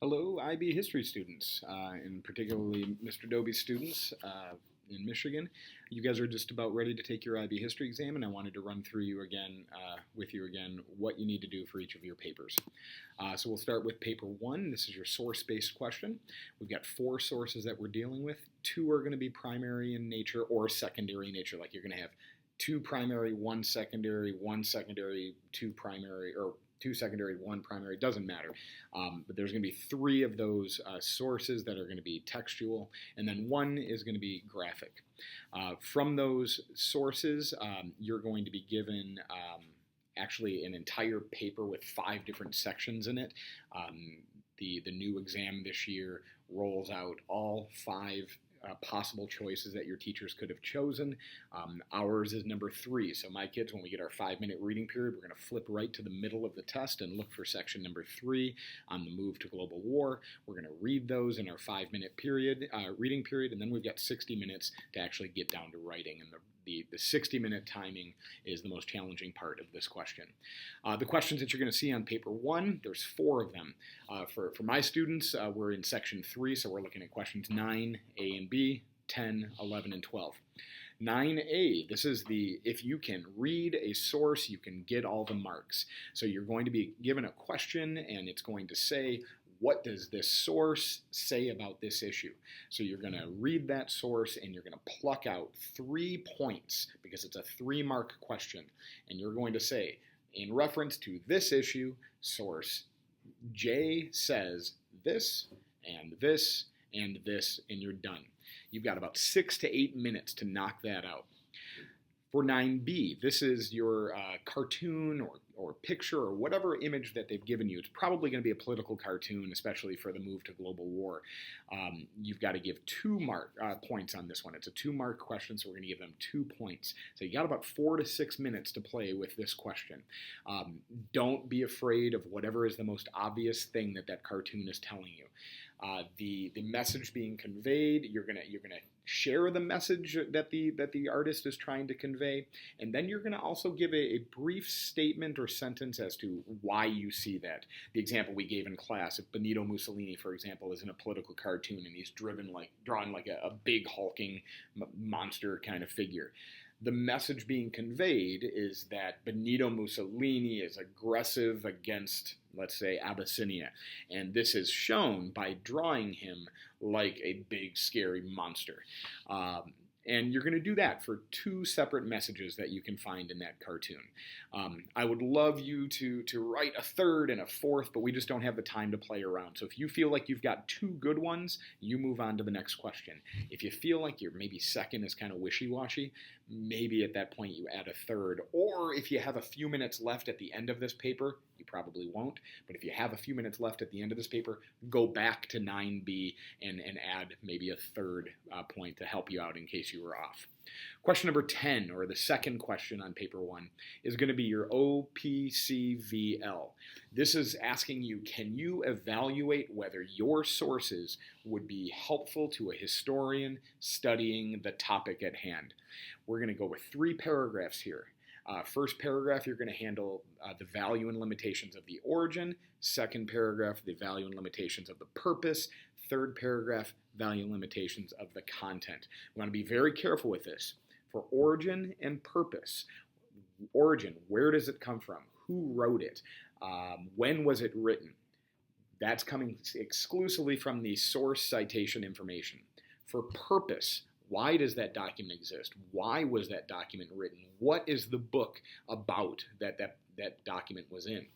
Hello, IB history students, and particularly Mr. Dobie's students in Michigan. You guys are just about ready to take your IB history exam, and I wanted to run through you again, with you again, what you need to do for each of your papers. So we'll start with paper 1. This is your source-based question. We've got 4 sources that we're dealing with. 2 are going to be primary in nature or secondary in nature, like you're going to have 2 primary, 1 secondary, 2 primary, or 2 secondary, 1 primary, doesn't matter. But there's going to be 3 of those sources that are going to be textual, and then 1 is going to be graphic. From those sources, you're going to be given actually an entire paper with 5 different sections in it. The new exam this year rolls out all 5 possible choices that your teachers could have chosen. Ours is number 3. So my kids, when we get our 5-minute reading period, we're going to flip right to the middle of the test and look for section number 3 on the move to global war. We're going to read those in our 5-minute period, reading period, and then we've got 60 minutes to actually get down to writing. And the 60-minute timing is the most challenging part of this question. The questions that you're going to see on paper 1, there's 4 of them. For my students, we're in section 3, so we're looking at questions 9, A and B, 10, 11, and 12. 9A, this is the, if you can read a source, you can get all the marks. So you're going to be given a question, and it's going to say, what does this source say about this issue? So you're going to read that source and you're going to pluck out 3 points because it's a 3-mark question. And you're going to say, in reference to this issue, source J says this, and this, and this, and you're done. You've got about 6 to 8 minutes to knock that out. For 9B, this is your cartoon or picture or whatever image that they've given you. It's probably going to be a political cartoon, especially for the move to global war. You've got to give 2 points on this one. It's a 2-mark question, so we're going to give them 2 points. So you got about 4 to 6 minutes to play with this question. Don't be afraid of whatever is the most obvious thing that cartoon is telling you. The message being conveyed, you're gonna share the message that the artist is trying to convey, and then you're gonna also give a brief statement or sentence as to why you see that. The example we gave in class, if Benito Mussolini, for example, is in a political cartoon and he's drawn like a big hulking monster kind of figure. The message being conveyed is that Benito Mussolini is aggressive against, let's say, Abyssinia. And this is shown by drawing him like a big, scary monster. And you're going to do that for 2 separate messages that you can find in that cartoon. I would love you to write a 3rd and a 4th, but we just don't have the time to play around. So if you feel like you've got 2 good ones, you move on to the next question. If you feel like your maybe 2nd is kind of wishy-washy, maybe at that point you add a 3rd. Or if you have a few minutes left at the end of this paper, you probably won't, but if you have a few minutes left at the end of this paper, go back to 9B and add maybe a 3rd point to help you out in case you were off. Question number 10, or the second question on paper 1, is going to be your OPCVL. This is asking you, can you evaluate whether your sources would be helpful to a historian studying the topic at hand? We're going to go with 3 paragraphs here. First paragraph, you're going to handle the value and limitations of the origin. Second paragraph, the value and limitations of the purpose. Third paragraph, value and limitations of the content. We want to be very careful with this. For origin and purpose, origin, where does it come from? Who wrote it? When was it written? That's coming exclusively from the source citation information. For purpose, why does that document exist? Why was that document written? What is the book about that document was in?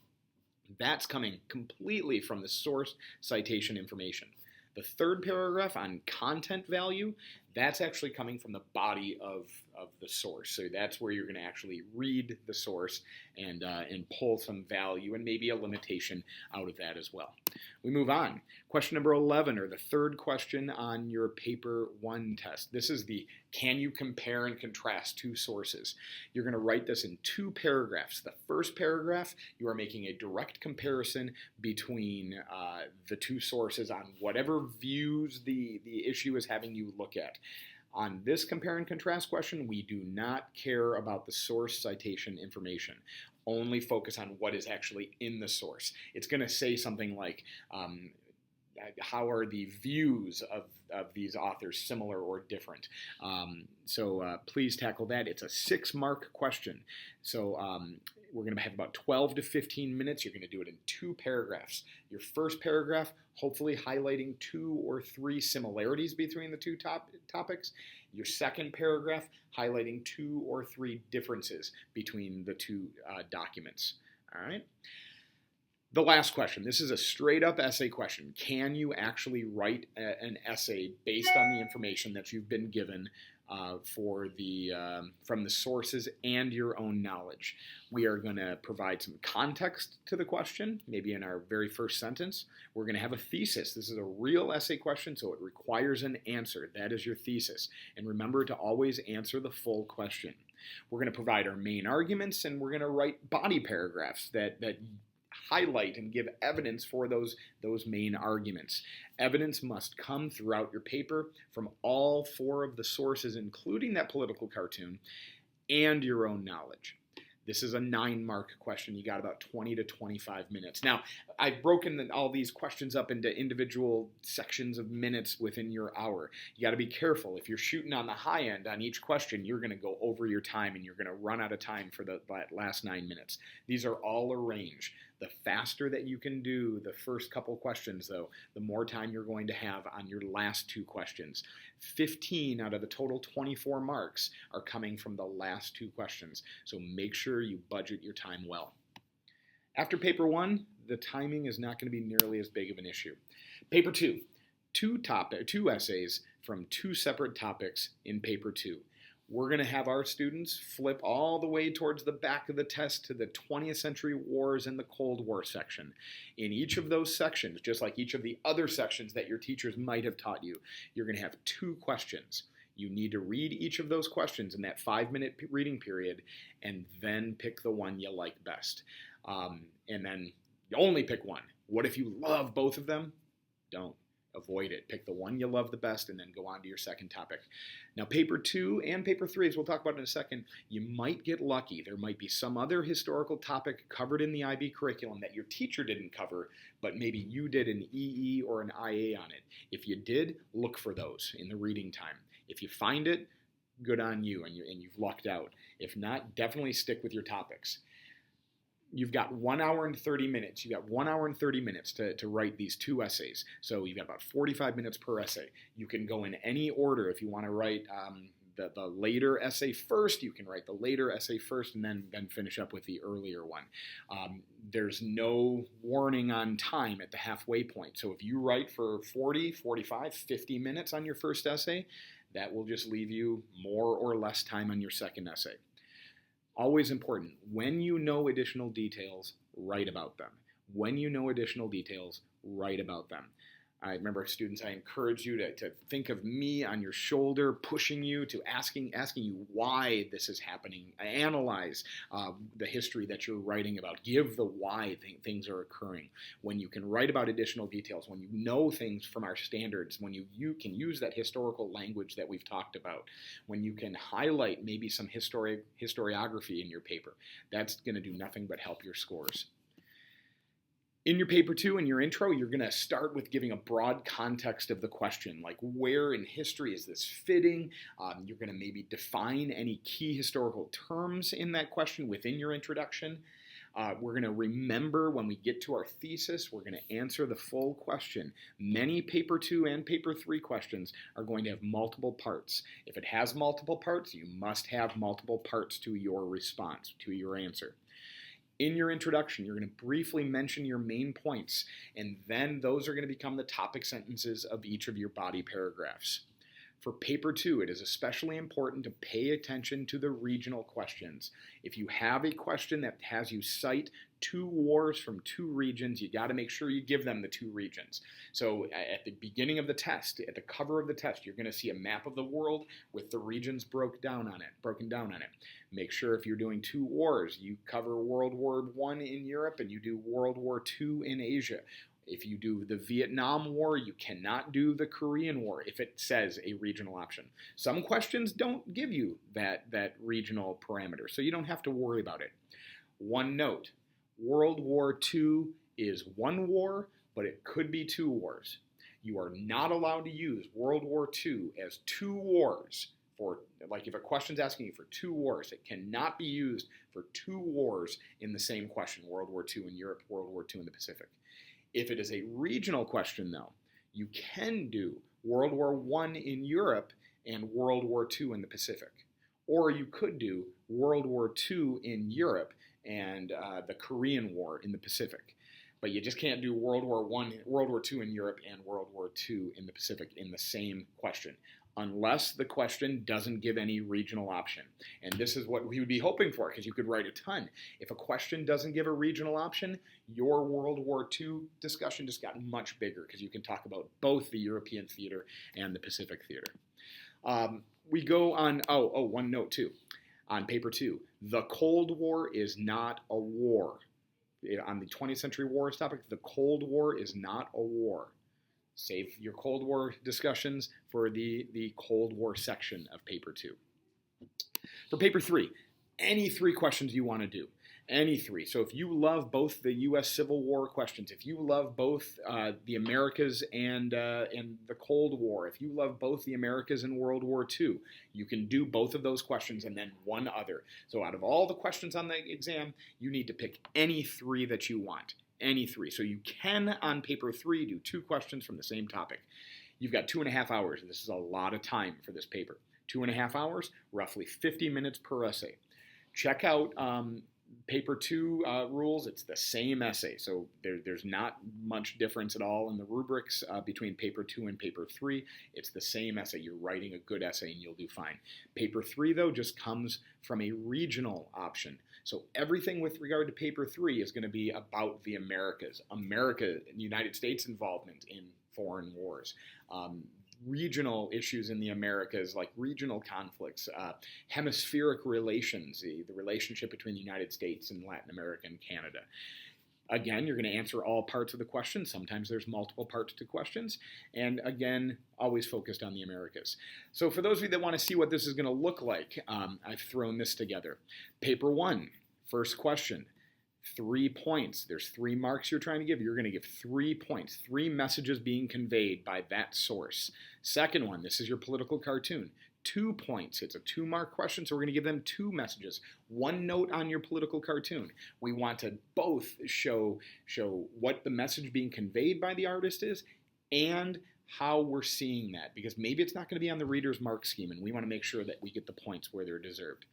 That's coming completely from the source citation information. The third paragraph on content value, that's actually coming from the body of the source. So that's where you're going to actually read the source and pull some value and maybe a limitation out of that as well. We move on. Question number 11, or the third question on your paper 1 test. This is the can you compare and contrast 2 sources. You're going to write this in 2 paragraphs. The first paragraph, you are making a direct comparison between the 2 sources on whatever views the issue is having you look at. On this compare and contrast question, we do not care about the source citation information. Only focus on what is actually in the source. It's going to say something like, how are the views of these authors similar or different? So please tackle that. It's a 6-mark question. So we're going to have about 12 to 15 minutes. You're going to do it in 2 paragraphs. Your first paragraph, hopefully highlighting 2 or 3 similarities between the 2 topics. Your second paragraph, highlighting 2 or 3 differences between the 2 documents. All right. The last question. This is a straight-up essay question. Can you actually write an essay based on the information that you've been given from the sources and your own knowledge? We are going to provide some context to the question, maybe in our very first sentence. We're going to have a thesis. This is a real essay question, so it requires an answer. That is your thesis. And remember to always answer the full question. We're going to provide our main arguments, and we're going to write body paragraphs that highlight and give evidence for those main arguments. Evidence must come throughout your paper from all 4 of the sources, including that political cartoon, and your own knowledge. This is a 9-mark question. You got about 20 to 25 minutes. Now, I've broken all these questions up into individual sections of minutes within your hour. You got to be careful. If you're shooting on the high end on each question, you're going to go over your time and you're going to run out of time for that last 9 minutes. These are all a range. The faster that you can do the first couple questions, though, the more time you're going to have on your last 2 questions. 15 out of the total 24 marks are coming from the last 2 questions, so make sure you budget your time well. After paper 1, the timing is not going to be nearly as big of an issue. Paper 2, 2 essays from 2 separate topics in paper 2. We're going to have our students flip all the way towards the back of the test to the 20th century wars and the Cold War section. In each of those sections, just like each of the other sections that your teachers might have taught you, you're going to have 2 questions. You need to read each of those questions in that 5-minute reading period and then pick the one you like best. And then you only pick one. What if you love both of them? Don't. Avoid it. Pick the one you love the best and then go on to your second topic. Now, paper 2 and paper 3, as we'll talk about in a second, you might get lucky. There might be some other historical topic covered in the IB curriculum that your teacher didn't cover, but maybe you did an EE or an IA on it. If you did, look for those in the reading time. If you find it, good on you and you've lucked out. If not, definitely stick with your topics. You've got 1 hour and 30 minutes. You've got 1 hour and 30 minutes to write these 2 essays. So you've got about 45 minutes per essay. You can go in any order. If you want to write the later essay first, you can write the later essay first and then finish up with the earlier one. There's no warning on time at the halfway point. So if you write for 40, 45, 50 minutes on your first essay, that will just leave you more or less time on your second essay. Always important, when you know additional details, write about them. When you know additional details, write about them. I remember students, I encourage you to think of me on your shoulder, pushing you to asking you why this is happening. Analyze the history that you're writing about. Give the why things are occurring. When you can write about additional details, when you know things from our standards, when you can use that historical language that we've talked about, when you can highlight maybe some historiography in your paper, that's going to do nothing but help your scores. In your paper 2, in your intro, you're going to start with giving a broad context of the question, like where in history is this fitting? You're going to maybe define any key historical terms in that question within your introduction. We're going to remember when we get to our thesis, we're going to answer the full question. Many paper 2 and paper 3 questions are going to have multiple parts. If it has multiple parts, you must have multiple parts to your response, to your answer. In your introduction, you're going to briefly mention your main points, and then those are going to become the topic sentences of each of your body paragraphs. For paper 2, it is especially important to pay attention to the regional questions. If you have a question that has you cite 2 wars from 2 regions, you got to make sure you give them the 2 regions. So at the beginning of the test, at the cover of the test, you're going to see a map of the world with the regions broken down on it. Make sure if you're doing 2 wars, you cover World War I in Europe and you do World War II in Asia. If you do the Vietnam War, you cannot do the Korean War if it says a regional option. Some questions don't give you that regional parameter, so you don't have to worry about it. One note, World War II is 1 war, but it could be 2 wars. You are not allowed to use World War II as two wars for, like if a question's asking you for two wars, it cannot be used for two wars in the same question, World War II in Europe, World War II in the Pacific. If it is a regional question, though, you can do World War I in Europe and World War II in the Pacific. Or you could do World War II in Europe and the Korean War in the Pacific. But you just can't do World War II in Europe and World War II in the Pacific in the same question, unless the question doesn't give any regional option. And this is what we would be hoping for, because you could write a ton. If a question doesn't give a regional option, your World War II discussion just got much bigger, because you can talk about both the European theater and the Pacific theater. We go on, one note too, on paper 2. The Cold War is not a war. On the 20th Century Wars topic, the Cold War is not a war. Save your Cold War discussions for the Cold War section of paper 2. For paper 3, any 3 questions you want to do. Any 3. So if you love both the U.S. Civil War questions, if you love both the Americas and the Cold War, if you love both the Americas and World War II, you can do both of those questions and then one other. So out of all the questions on the exam, you need to pick any 3 that you want. Any 3. So you can, on paper 3, do 2 questions from the same topic. You've got 2.5 hours. This is a lot of time for this paper. 2.5 hours, roughly 50 minutes per essay. Check out paper 2 rules. It's the same essay, so there's not much difference at all in the rubrics between paper 2 and paper 3. It's the same essay. You're writing a good essay and you'll do fine. Paper 3, though, just comes from a regional option. So everything with regard to paper 3 is going to be about the Americas, United States involvement in foreign wars. Regional issues in the Americas, like regional conflicts, hemispheric relations, the relationship between the United States and Latin America and Canada. Again, you're going to answer all parts of the question. Sometimes there's multiple parts to questions. And again, always focused on the Americas. So for those of you that want to see what this is going to look like, I've thrown this together. Paper 1, first question. 3 points. There's 3 marks you're trying to give. You're going to give 3 points, 3 messages being conveyed by that source. Second one, this is your political cartoon. 2 points. It's a 2-mark question, so we're going to give them 2 messages. 1 note on your political cartoon. We want to both show what the message being conveyed by the artist is and how we're seeing that, because maybe it's not going to be on the reader's mark scheme, and we want to make sure that we get the points where they're deserved.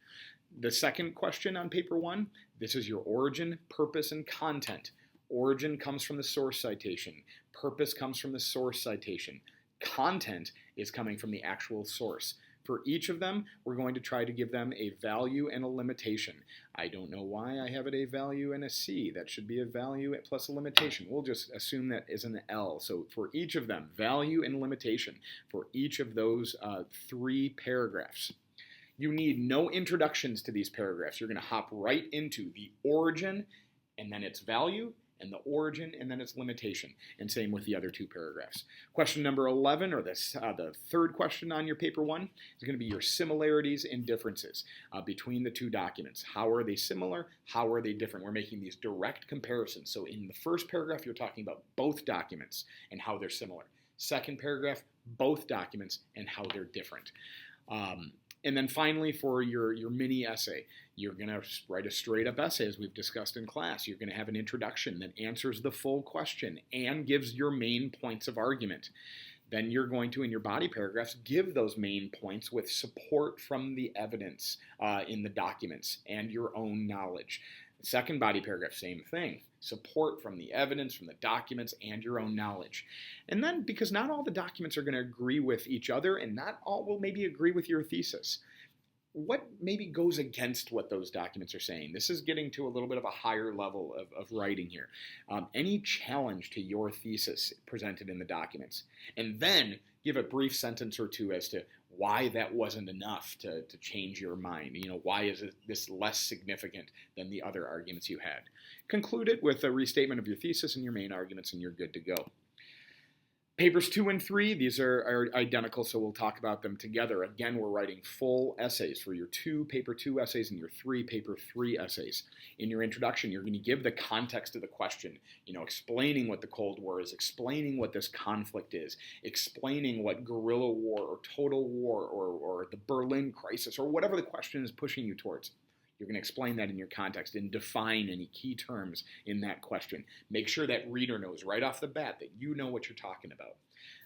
The second question on paper 1, this is your origin, purpose, and content. Origin comes from the source citation. Purpose comes from the source citation. Content is coming from the actual source. For each of them, we're going to try to give them a value and a limitation. I don't know why I have it a value and a C. That should be a value plus a limitation. We'll just assume that is an L. So for each of them, value and limitation for each of those 3 paragraphs. You need no introductions to these paragraphs. You're going to hop right into the origin and then its value, and the origin and then its limitation. And same with the other 2 paragraphs. Question number 11, or the third question on your paper 1, is going to be your similarities and differences between the 2 documents. How are they similar? How are they different? We're making these direct comparisons. So in the first paragraph, you're talking about both documents and how they're similar. Second paragraph, both documents and how they're different. And then finally, for your mini essay, you're going to write a straight-up essay, as we've discussed in class. You're going to have an introduction that answers the full question and gives your main points of argument. Then you're going to, in your body paragraphs, give those main points with support from the evidence in the documents and your own knowledge. Second body paragraph, same thing. Support from the evidence, from the documents, and your own knowledge. And then, because not all the documents are going to agree with each other, and not all will maybe agree with your thesis, what maybe goes against what those documents are saying? This is getting to a little bit of a higher level of writing here. Any challenge to your thesis presented in the documents. And then give a brief sentence or 2 as to why that wasn't enough to change your mind. Why is this less significant than the other arguments you had? Conclude it with a restatement of your thesis and your main arguments, and you're good to go. Papers 2 and 3, these are identical, so we'll talk about them together. Again, we're writing full essays for your paper 2 essays and your paper 3 essays. In your introduction, you're going to give the context of the question, explaining what the Cold War is, explaining what this conflict is, explaining what guerrilla war or total war or the Berlin crisis or whatever the question is pushing you towards. You're going to explain that in your context and define any key terms in that question. Make sure that reader knows right off the bat that you know what you're talking about.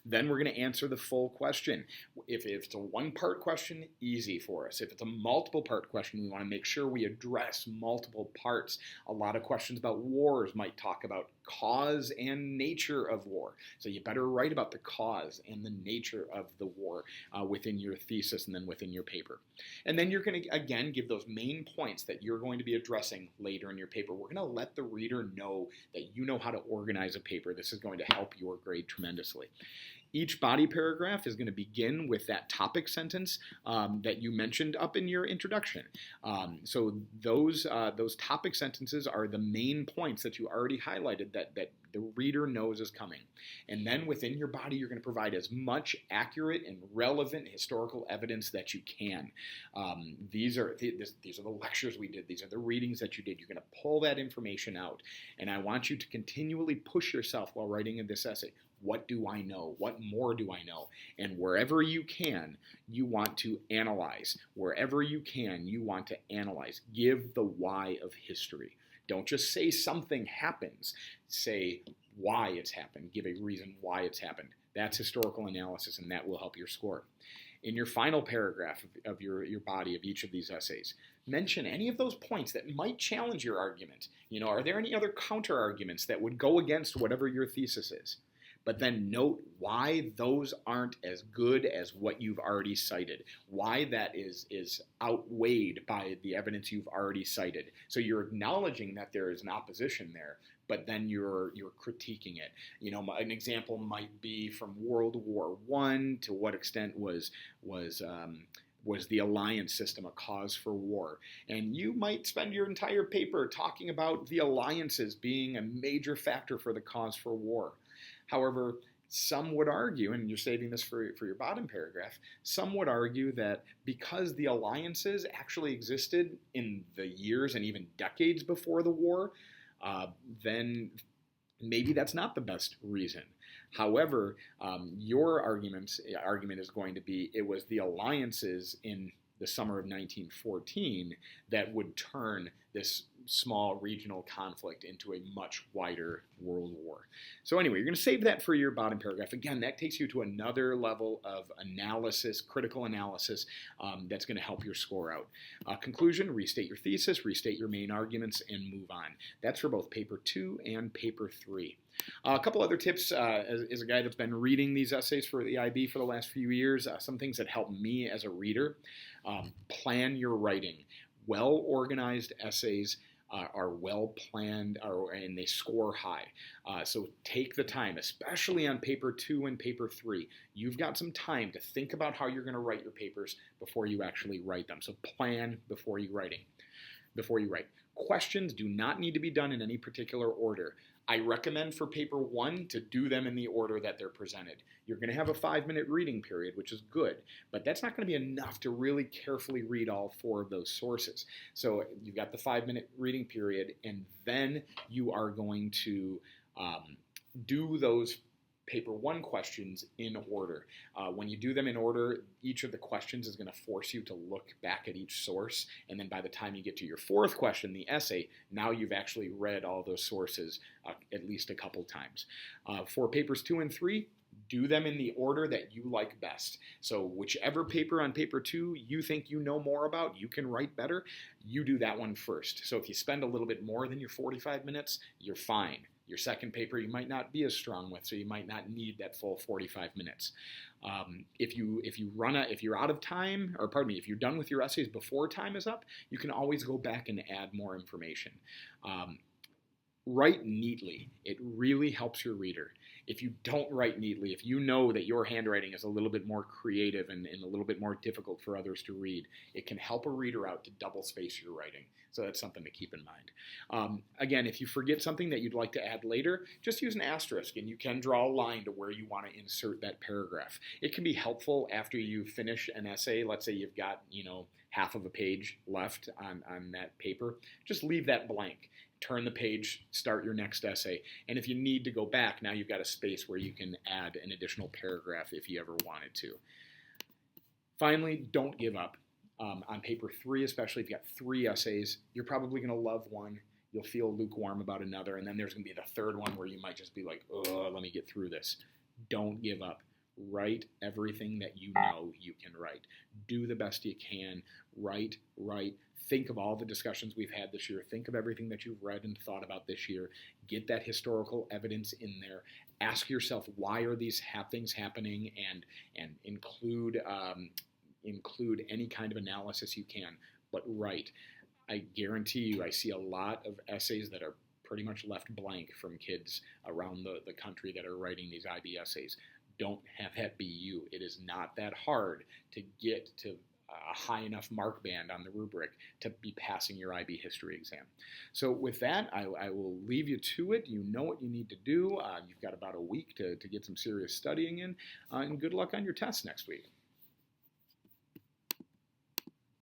Then we're going to answer the full question. If it's a one-part question, easy for us. If it's a multiple-part question, we want to make sure we address multiple parts. A lot of questions about wars might talk about cause and nature of war. So you better write about the cause and the nature of the war within your thesis and then within your paper. And then you're going to, again, give those main points that you're going to be addressing later in your paper. We're going to let the reader know that you know how to organize a paper. This is going to help your grade tremendously. Each body paragraph is going to begin with that topic sentence that you mentioned up in your introduction. So those topic sentences are the main points that you already highlighted that the reader knows is coming. And then within your body, you're going to provide as much accurate and relevant historical evidence that you can. These are the lectures we did. These are the readings that you did. You're going to pull that information out. And I want you to continually push yourself while writing this essay. What do I know? What more do I know? And wherever you can, you want to analyze. Wherever you can, you want to analyze. Give the why of history. Don't just say something happens. Say why it's happened. Give a reason why it's happened. That's historical analysis, and that will help your score. In your final paragraph of your body of each of these essays, mention any of those points that might challenge your argument. Are there any other counter arguments that would go against whatever your thesis is? But then note why those aren't as good as what you've already cited, why that is outweighed by the evidence you've already cited. So you're acknowledging that there is an opposition there, but then you're critiquing it. An example might be from World War I. To what extent was the alliance system a cause for war? And you might spend your entire paper talking about the alliances being a major factor for the cause for war. However, some would argue, and you're saving this for your bottom paragraph, some would argue that because the alliances actually existed in the years and even decades before the war, then maybe that's not the best reason. However, your argument is going to be it was the alliances in the summer of 1914 that would turn this small regional conflict into a much wider world war. So anyway, you're going to save that for your bottom paragraph. Again, that takes you to another level of analysis, critical analysis, that's going to help your score out. Conclusion, restate your thesis, restate your main arguments, and move on. That's for both paper 2 and paper 3. A couple other tips as a guy that's been reading these essays for the IB for the last few years, some things that help me as a reader. Plan your writing. Well-organized essays are well planned and they score high. So take the time, especially on paper 2 and paper 3. You've got some time to think about how you're going to write your papers before you actually write them. So plan before you write. Questions do not need to be done in any particular order. I recommend for paper 1 to do them in the order that they're presented. You're going to have a 5-minute reading period, which is good, but that's not going to be enough to really carefully read all 4 of those sources. So you've got the 5-minute reading period, and then you are going to do those paper 1 questions in order. When you do them in order, each of the questions is going to force you to look back at each source, and then by the time you get to your 4th question, the essay, now you've actually read all those sources at least a couple times. For papers 2 and 3, do them in the order that you like best. So whichever paper on paper 2 you think you know more about, you can write better, you do that one first. So if you spend a little bit more than your 45 minutes, you're fine. Your second paper you might not be as strong with, so you might not need that full 45 minutes. If you're out of time, or pardon me, if you're done with your essays before time is up, you can always go back and add more information. Write neatly. It really helps your reader. If you don't write neatly, if you know that your handwriting is a little bit more creative and a little bit more difficult for others to read, it can help a reader out to double space your writing. So that's something to keep in mind. Again, if you forget something that you'd like to add later, just use an asterisk and you can draw a line to where you want to insert that paragraph. It can be helpful after you finish an essay. Let's say you've got, half of a page left on that paper. Just leave that blank. Turn the page, start your next essay. And if you need to go back, now you've got a space where you can add an additional paragraph if you ever wanted to. Finally, don't give up. On paper 3 especially, if you've got 3 essays, you're probably going to love one, you'll feel lukewarm about another, and then there's going to be the third one where you might just be like, oh, let me get through this. Don't give up. Write everything that you know you can write. Do the best you can. Write. Think of all the discussions we've had this year. Think of everything that you've read and thought about this year. Get that historical evidence in there. Ask yourself, why are these things happening, and include any kind of analysis you can, but write. I guarantee you, I see a lot of essays that are pretty much left blank from kids around the country that are writing these IB essays. Don't have that be you. It is not that hard to get to a high enough mark band on the rubric to be passing your IB history exam. So with that, I will leave you to it. You know what you need to do. You've got about a week to get some serious studying in, and good luck on your test next week.